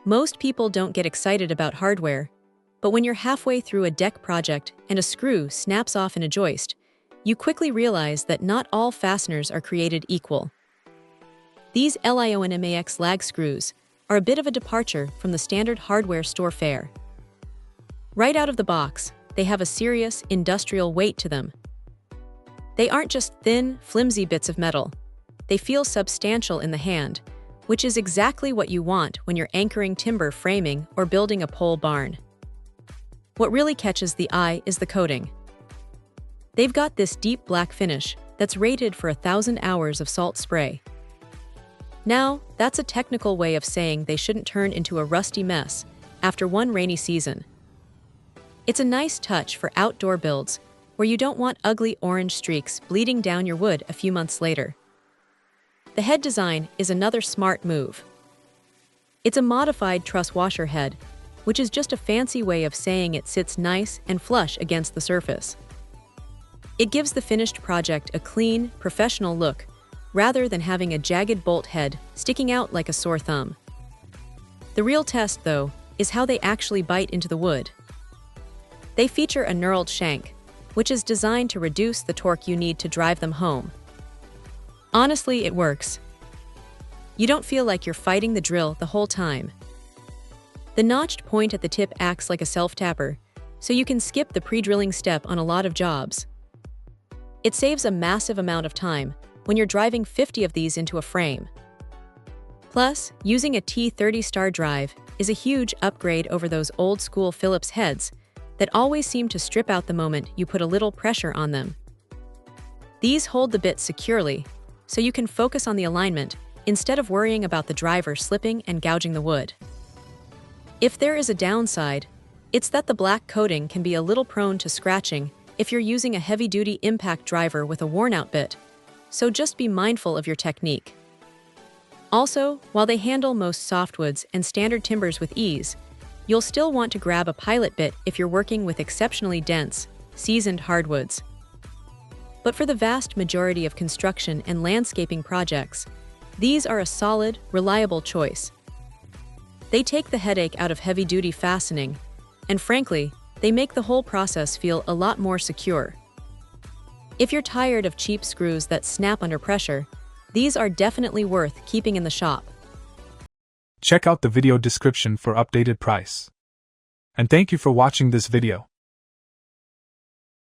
Most people don't get excited about hardware, but when you're halfway through a deck project and a screw snaps off in a joist, you quickly realize that not all fasteners are created equal. These LIONMAX lag screws are a bit of a departure from the standard hardware store fare. Right out of the box, they have a serious industrial weight to them. They aren't just thin, flimsy bits of metal. They feel substantial in the hand, which is exactly what you want when you're anchoring timber framing or building a pole barn. What really catches the eye is the coating. They've got this deep black finish that's rated for 1,000 hours of salt spray. Now, that's a technical way of saying they shouldn't turn into a rusty mess after one rainy season. It's a nice touch for outdoor builds where you don't want ugly orange streaks bleeding down your wood a few months later. The head design is another smart move. It's a modified truss washer head, which is just a fancy way of saying it sits nice and flush against the surface. It gives the finished project a clean, professional look, rather than having a jagged bolt head sticking out like a sore thumb. The real test, though, is how they actually bite into the wood. They feature a knurled shank, which is designed to reduce the torque you need to drive them home. Honestly, it works. You don't feel like you're fighting the drill the whole time. The notched point at the tip acts like a self-tapper, so you can skip the pre-drilling step on a lot of jobs. It saves a massive amount of time when you're driving 50 of these into a frame. Plus, using a T30 star drive is a huge upgrade over those old-school Phillips heads that always seem to strip out the moment you put a little pressure on them. These hold the bit securely, so you can focus on the alignment instead of worrying about the driver slipping and gouging the wood. If there is a downside, it's that the black coating can be a little prone to scratching if you're using a heavy-duty impact driver with a worn-out bit, so just be mindful of your technique. Also, while they handle most softwoods and standard timbers with ease, you'll still want to grab a pilot bit if you're working with exceptionally dense, seasoned hardwoods. But for the vast majority of construction and landscaping projects, these are a solid, reliable choice. They take the headache out of heavy-duty fastening, and frankly, they make the whole process feel a lot more secure. If you're tired of cheap screws that snap under pressure, these are definitely worth keeping in the shop. Check out the video description for updated price. And thank you for watching this video.